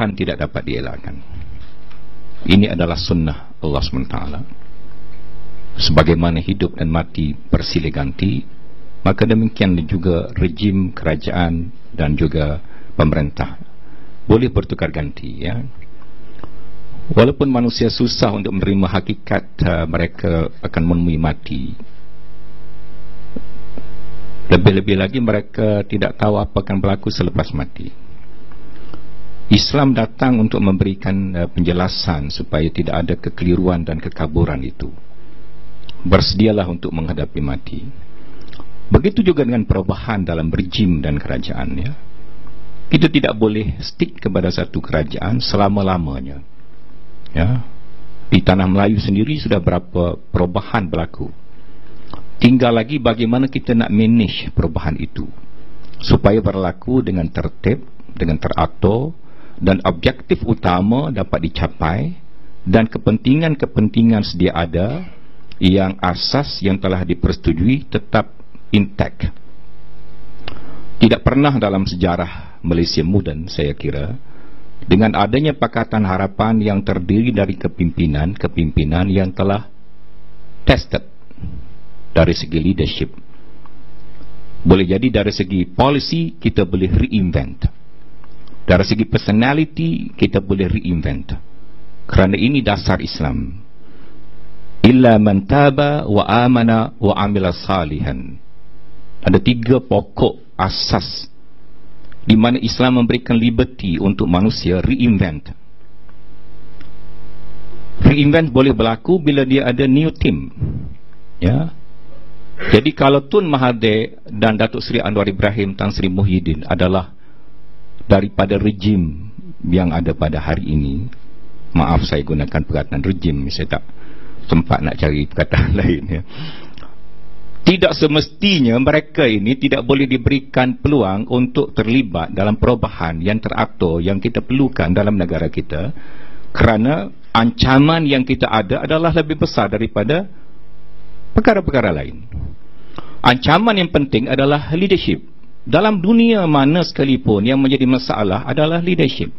Tuhan tidak dapat dielakkan. Ini adalah sunnah Allah SWT. Sebagaimana hidup dan mati bersilih ganti, maka demikian juga rejim kerajaan dan juga pemerintah boleh bertukar ganti, ya. Walaupun manusia susah untuk menerima hakikat mereka akan menemui mati, lebih-lebih lagi mereka tidak tahu apa akan berlaku selepas mati. Islam datang untuk memberikan penjelasan supaya tidak ada kekeliruan dan kekaburan itu. Bersedialah untuk menghadapi mati. Begitu juga dengan perubahan dalam rejim dan kerajaan, ya. Kita tidak boleh stick kepada satu kerajaan selama-lamanya, ya. Di tanah Melayu sendiri sudah berapa perubahan berlaku. Tinggal lagi bagaimana kita nak manage perubahan itu supaya berlaku dengan tertib, dengan teratur, dan objektif utama dapat dicapai, dan kepentingan-kepentingan sedia ada yang asas yang telah dipersetujui tetap intact. Tidak pernah dalam sejarah Malaysia moden, saya kira, dengan adanya Pakatan Harapan yang terdiri dari kepimpinan yang telah tested dari segi leadership. Boleh jadi dari segi policy kita boleh reinvent, dari segi personality kita boleh reinvent, kerana ini dasar Islam. Illa man taba wa amana wa amila salihan. Ada 3 pokok asas di mana Islam memberikan liberty untuk manusia reinvent. Reinvent boleh berlaku bila dia ada new team, ya. Jadi kalau Tun Mahathir dan Datuk Seri Anwar Ibrahim Tan Sri Muhyiddin adalah daripada rejim yang ada pada hari ini, maaf saya gunakan perkataan rejim, saya tak sempat nak cari perkataan lain, ya. Tidak semestinya mereka ini tidak boleh diberikan peluang untuk terlibat dalam perubahan yang teratur yang kita perlukan dalam negara kita, kerana ancaman yang kita ada adalah lebih besar daripada perkara-perkara lain. Ancaman yang penting adalah leadership. Dalam dunia mana sekalipun yang menjadi masalah adalah leadership.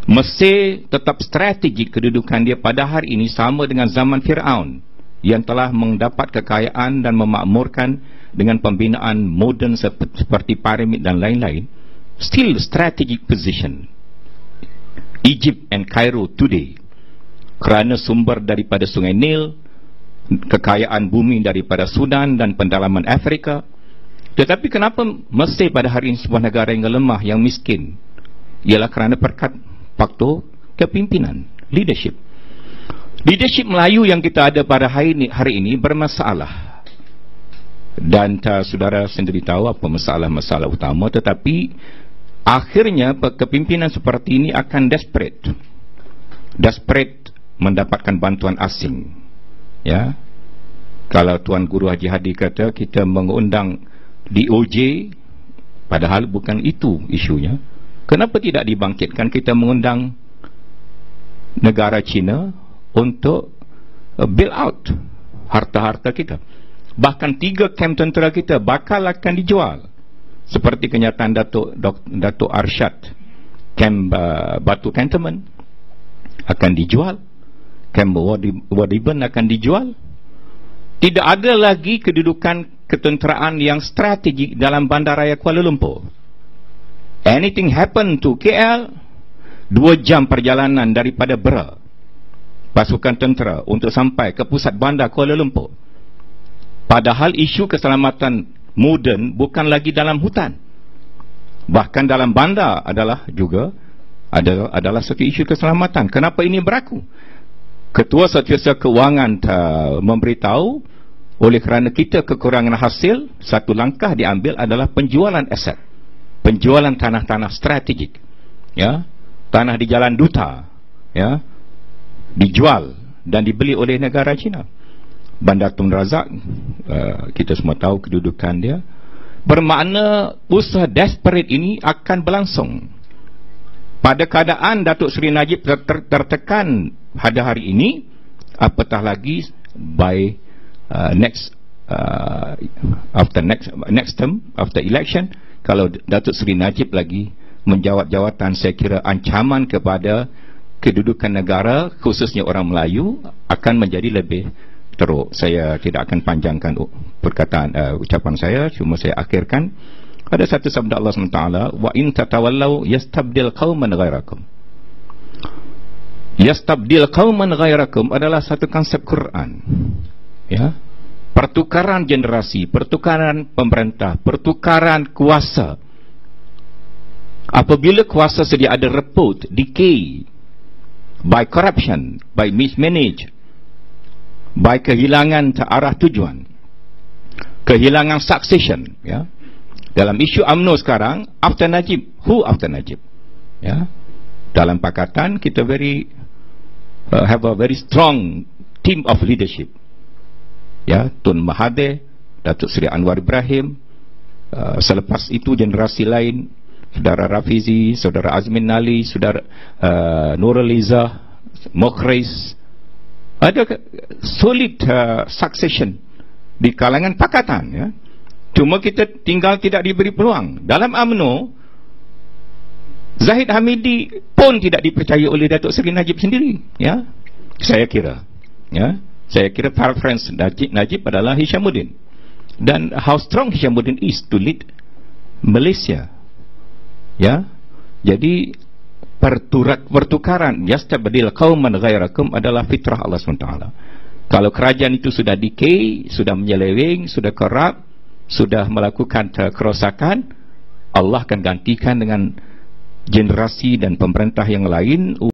Mesir tetap strategik kedudukan dia pada hari ini sama dengan zaman Fir'aun yang telah mendapat kekayaan dan memakmurkan dengan pembinaan moden seperti piramid dan lain-lain. Still strategic position Egypt and Cairo today, kerana sumber daripada Sungai Nil, kekayaan bumi daripada Sudan dan pendalaman Afrika. Tetapi kenapa Mesir pada hari ini sebuah negara yang lemah, yang miskin? Ialah kerana faktor kepimpinan, leadership. Leadership Melayu yang kita ada pada hari ini bermasalah. Dan saudara sendiri tahu apa masalah-masalah utama, tetapi akhirnya kepimpinan seperti ini akan desperate mendapatkan bantuan asing, ya. Kalau Tuan Guru Haji Hadi kata kita mengundang DOJ, padahal bukan itu isunya, kenapa tidak dibangkitkan kita mengundang negara China untuk bail out harta-harta kita? Bahkan 3 kamp tentera kita bakal akan dijual, seperti kenyataan Datuk Arsyad. Kamp Batu Cantonment akan dijual, kamp Wadiben akan dijual. Tidak ada lagi kedudukan ketenteraan yang strategik dalam bandaraya Kuala Lumpur. Anything happen to KL, 2 jam perjalanan daripada Bera pasukan tentera untuk sampai ke pusat bandar Kuala Lumpur. Padahal isu keselamatan moden bukan lagi dalam hutan, bahkan dalam bandar adalah adalah satu isu keselamatan. Kenapa ini berlaku? Ketua Setiausaha Kewangan memberitahu, oleh kerana kita kekurangan hasil, satu langkah diambil adalah penjualan aset, penjualan tanah-tanah strategik, ya. Tanah di Jalan Duta, ya, dijual dan dibeli oleh negara China. Bandar Tun Razak, kita semua tahu kedudukan dia. Bermakna usaha desperate ini akan berlangsung. Pada keadaan Datuk Seri Najib tertekan pada hari ini, apatah lagi by next term, after election, kalau Datuk Seri Najib lagi menjawat jawatan, saya kira ancaman kepada kedudukan negara, khususnya orang Melayu, akan menjadi lebih teruk. Saya tidak akan panjangkan ucapan saya, cuma saya akhirkan. Ada satu sabda Allah SWT, wa in tatawallau yastabdil qauman ghairakum. Yastabdil qauman ghairakum adalah satu konsep Quran, ya. Pertukaran generasi, pertukaran pemerintah, pertukaran kuasa. Apabila kuasa sedia ada reput, decay, by corruption, by mismanage, by kehilangan arah tujuan, kehilangan succession, ya. Dalam isu UMNO sekarang, after Najib, who after Najib, ya. Dalam pakatan kita have a very strong team of leadership, ya. Tun Mahathir, Datuk Seri Anwar Ibrahim, selepas itu generasi lain, Saudara Rafizi, Saudara Azmin Nali, Saudara Nurul Izzah, Mukhris. Ada solid succession di kalangan pakatan, ya. Cuma kita tinggal tidak diberi peluang. Dalam UMNO, Zahid Hamidi pun tidak dipercaya oleh Datuk Seri Najib sendiri, ya. Saya kira, ya, saya kira preference Najib adalah Hishamuddin. Dan how strong Hishamuddin is to lead Malaysia, ya. Jadi pertukaran yastabdil qauman ghairakum adalah fitrah Allah SWT. Kalau kerajaan itu sudah decay, sudah menyeleweng, sudah korup, sudah melakukan kerosakan, Allah akan gantikan dengan generasi dan pemerintah yang lain